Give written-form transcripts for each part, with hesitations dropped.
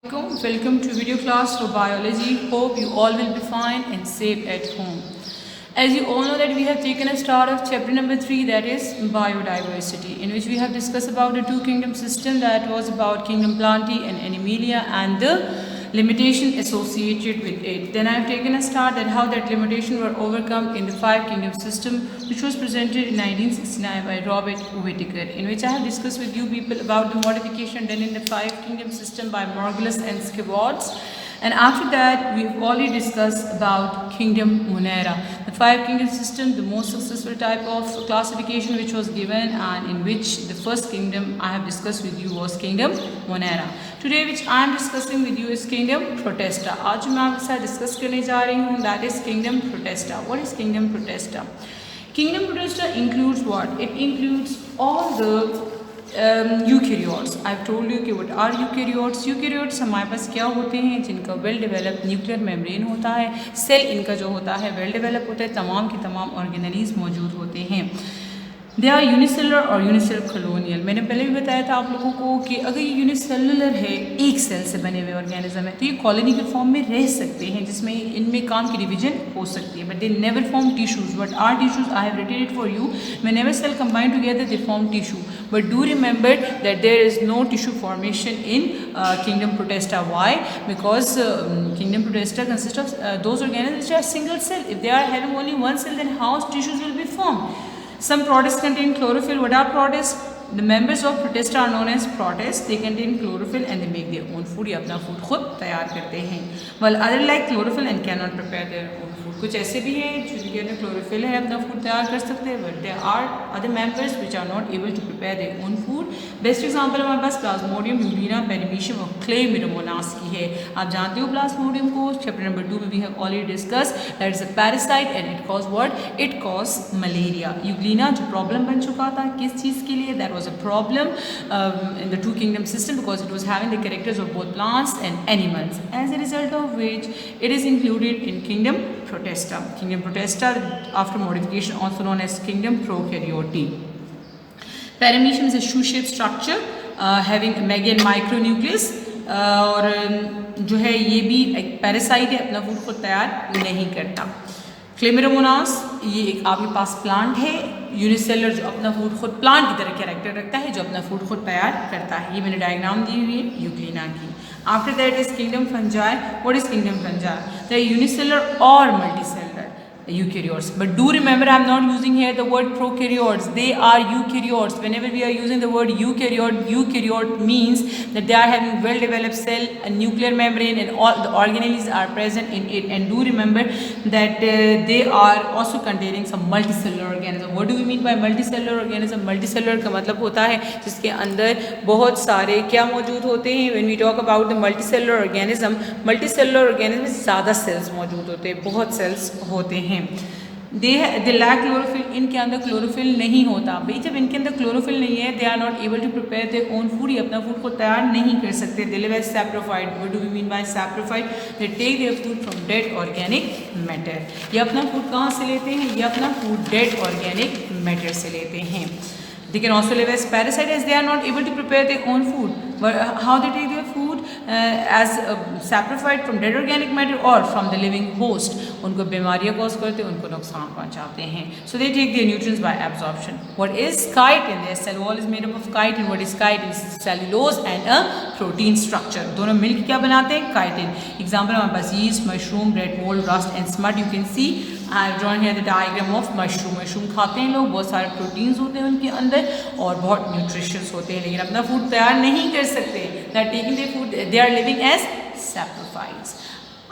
Welcome to video class for biology. Hope you all will be fine and safe at home. As you all know that we have taken a start of chapter number 3, that is biodiversity, in which we have discussed about the two kingdom system, that was about kingdom Plantae and Animalia and the limitation associated with it. Then I have taken a start at how that limitation were overcome in the five kingdom system, which was presented in 1969 by Robert Whittaker, in which I have discussed with you people about the modification done in the five kingdom system by Margulis and Skvorts. And after that, we have already discussed about kingdom Monera, the five kingdom system, the most successful type of classification which was given, and in which the first kingdom I have discussed with you was kingdom Monera. Today which I am discussing with you is kingdom Protesta. आज मैं आपके साथ discuss करने जा रही हूँ, that is kingdom Protesta. What is kingdom Protesta? Kingdom Protesta includes what? It includes all the eukaryotes. I have told you कि what are eukaryotes. Eukaryotes हमारे पास क्या होते हैं? जिनका वेल डेवलप न्यूक्लियर मेम्ब्रेन होता है, सेल इनका जो होता है वेल डेवलप होता है, तमाम के तमाम ऑर्गेनेलिज मौजूद होते हैं. दे आर यूनिसेलुलर और यूनिसेलुलर कॉलोनियल. मैंने पहले भी बताया था आप लोगों को कि अगर ये यूनिसेलुलर है, एक सेल से बने हुए ऑर्गेनिज्म है, तो ये कॉलोनी के फॉर्म में रह सकते हैं, जिसमें इनमें काम की डिवीजन हो सकती है. But they never form tissues. What are tissues? I have written it for you. Whenever cell combine together, they form tissue. But do remember that there is no tissue formation in kingdom Protesta. Why? Because kingdom Protesta consists of those organisms which are single cell. If they are having only one cell, then how tissues will be formed? Some protists contain chlorophyll. What are protists? The members of Protesta are known as protists. They contain chlorophyll and they make their own food. ये अपना food खुद तैयार करते हैं. While other like chlorophyll and cannot prepare their own food. कुछ ऐसे भी हैं जिनके अंदर chlorophyll है, अपना food तैयार कर सकते हैं. But there are other members which are not able to prepare their own food. Best example हमारे पास Plasmodium, Euglena, Paramecium और Chlamydomonas की है. आप जानते हो Plasmodium को, chapter number 2 में we have already discussed. That is a parasite and it cause what? It cause malaria. Euglena जो problem बन चुका था किस चीज़ के लिए? That was a problem in the two kingdom system because it was having the characters of both plants and animals. As a result of which, it is included in kingdom Protesta. Kingdom Protesta, after modification, also known as kingdom Prokaryote. Paramecium is a shoe-shaped structure having a mega and micronucleus. और जो है ये भी एक parasite है, अपना food खुद तैयार नहीं करता. क्लेमिडोमोनास ये एक आपके पास प्लांट है, यूनिसेलर, जो अपना फूड खुद प्लांट की तरह कैरेक्टर रखता है, जो अपना फूड खुद तैयार करता है. ये मैंने डायग्राम दी हुई है यूग्लिना की. After that is kingdom fungi. What is kingdom fungi? The unicellular और multicellular eukaryotes. But do remember, I am not using here the word prokaryotes. They are eukaryotes. Whenever we are using the word eukaryote means that they are having well developed cell, a nuclear membrane, and all the organelles are present in it. And do remember that they are also containing some multicellular organism. What do we mean by multicellular organism? Multicellular का मतलब होता है जिसके अंदर बहुत सारे क्या मौजूद होते हैं. When we talk about the multicellular organism में ज़्यादा cells मौजूद होते हैं, बहुत cells होते हैं. They lack chlorophyll. इनके अंदर क्लोरोफिल नहीं होता. भाई जब इनके अंदर क्लोरोफिल नहीं है, they are not able to prepare their own food. ये अपना फूड को तैयार नहीं कर सकते. They live as saprophyte. What do we mean by saprophyte? They take their food from dead organic matter. ये अपना फूड कहाँ से लेते हैं? ये अपना फूड डेड ऑर्गेनिक मैटर से लेते हैं. They can also live as parasites as they are not able to prepare their own food. But how they take their food? As saprophyte from dead organic matter or from the living host. उनको बीमारियाँ cause करते हैं, उनको नुकसान पहुँचाते हैं. So they take their nutrients by absorption. What is chitin? Their cell wall is made up of chitin. What is chitin? It's cellulose and a protein structure. दोनों मिलकर क्या बनाते हैं? chitin. Example हमारे पास yeast, mushroom, bread mold, rust and smut. You can see I have drawn here the diagram of mushroom. Mushroom खाते हैं लोग, बहुत सारे प्रोटीन्स होते हैं उनके अंदर और बहुत न्यूट्रिशियस होते हैं, लेकिन अपना फूड तैयार नहीं कर सकते. They are taking their food. They are living as saprophytes.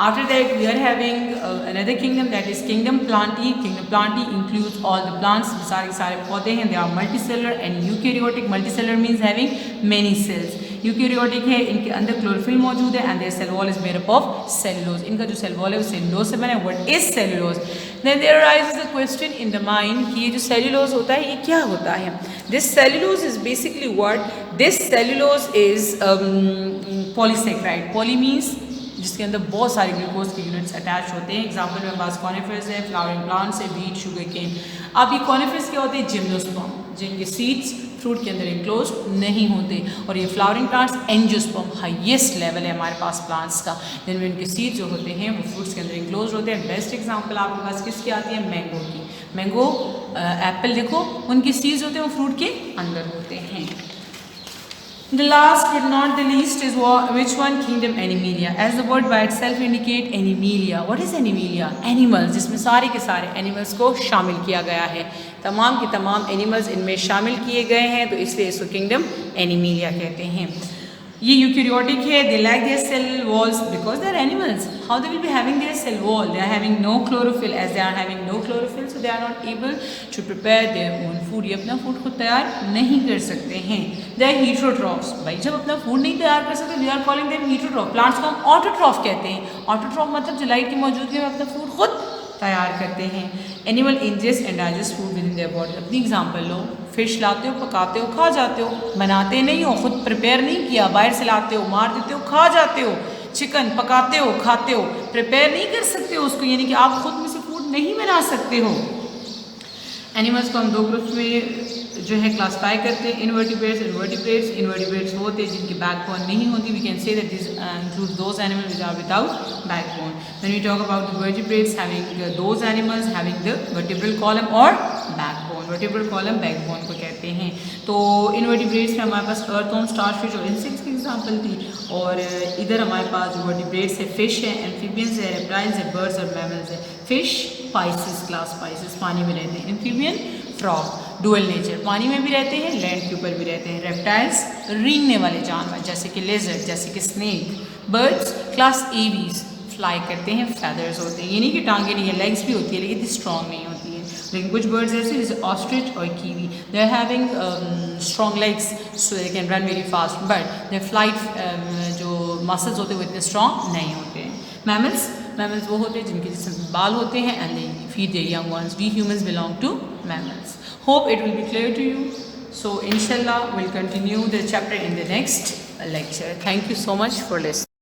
After that, we are having another kingdom, that is kingdom Plantae. Kingdom Plantae includes all the plants. सारे पौधे हैं. They are multicellular and eukaryotic. Multicellular means having many cells. Eukaryotic है, इनके अंदर chlorophyll मौजूद है and their cell wall is made up of cellulose. इनका जो सेल वॉल है वो सेलुलोज से बना है. What is cellulose? Then there arises the question in the mind कि ये जो सेलुलोज होता है ये क्या होता है? This cellulose is basically what? This cellulose is polysaccharide. Poly means जिसके अंदर बहुत सारे ग्लूकोज के यूनिट्स अटैच होते हैं. एग्जाम्पल में पास कॉनिफर्स है, फ्लावरिंग प्लांट्स है, बीट, शुगर केन. अब ये कॉनिफर्स क्या होते हैं? जिम्नोस्पर्म, जिनके सीड्स फ्रूट के अंदर इंक्लोज नहीं होते। और ये flowering plants angiosperm highest level है हमारे पास प्लांट्स का, जिनमें उनके सीड जो होते हैं वो फ्रूट्स के अंदर इंक्लोज होते हैं। बेस्ट एग्जांपल आपके पास किसकी आती है? मैंगो की। मैंगो एप्पल देखो, उनके सीड्स होते हैं वो फ्रूट के अंदर होते हैं। The last but not the least is which one? Kingdom Animalia. As the word by itself indicate Animalia. What is Animalia? Animals, जिसमें सारे के सारे एनिमल्स को शामिल किया गया है, तमाम के तमाम एनिमल्स इनमें शामिल किए गए हैं, तो इसलिए इसको किंगडम एनिमेलिया कहते हैं। ये यूकैरियोटिक है, they lack their cell walls because they are animals. How they will be having their cell wall? They are having no chlorophyll. As they are having no chlorophyll so they are not able to prepare their own food. ये अपना food खुद तैयार नहीं कर सकते हैं। They are heterotrophs. भाई जब अपना फूड नहीं तैयार कर सकते, we are calling them heterotroph. Plants को हम ऑटोट्रॉफ कहते हैं। ऑटोट्रॉफ मतलब जो लाइट की मौजूदगी में अपना फूड खुद तैयार करते हैं। Animal ingest and digest food with in their body. अपनी एग्जांपल लो, फिश लाते हो, पकाते हो, खा जाते हो, बनाते नहीं हो, खुद प्रिपेयर नहीं किया, बाहर से लाते हो, मार देते हो, खा जाते हो। चिकन पकाते हो, खाते हो, प्रिपेयर नहीं कर सकते हो उसको, यानी कि आप खुद में से फूड नहीं बना सकते हो। एनिमल्स को हम दो ग्रुप्स में जो है क्लासिफाई करते हैं, इनवर्टिब्रेट्स, इनवर्टिब्रेट्स। इनवर्टिब्रेट्स वो होते हैं जिनकी बैकबोन नहीं होती। We can say that this include those animals which are without backbone. When we talk about the vertebrates, having those animals having the vertebral column और बैकबोन। वर्टिब्रल कॉलम बैकबोन को कहते हैं। तो इनवर्टिब्रेट्स में हमारे पास अर्थवर्म, स्टारफिश और insects की एग्जांपल थी। और इधर हमारे पास जो वर्टिब्रेट्स है, फिश है, एम्फीबियंस है, रेप्टाइल्स है, बर्ड्स और मैमल्स है। फिश स्पाइसिस, क्लास स्पाइसिस, पानी में रहते हैं। एम्फीबियन फ्रॉग, डुअल नेचर, पानी में भी रहते हैं, लैंड के ऊपर भी रहते हैं। रेप्टाइल्स रेंगने वाले जानवर जैसे कि लेजर्ड, जैसे कि snake. Birds class aves, fly करते हैं, फेदर्स होते हैं, ये नहीं कि टांगे नहीं है, लेग्स भी होती है लेकिन स्ट्रॉन्ग नहीं होती है। लेकिन कुछ बर्ड्स ऐसे जैसे ऑस्ट्रिच और kiwi, they are having strong legs so they can run very fast, but they flight जो मसल्स होते हैं वो इतने स्ट्रॉन्ग नहीं होते हैं। मैमल्स वो होते हैं जिनके जिसमें बाल होते हैं and they feed their young ones. We humans belong to mammals. Hope it will be clear to you. So inshallah we'll continue the chapter in the next lecture. Thank you so much for listening.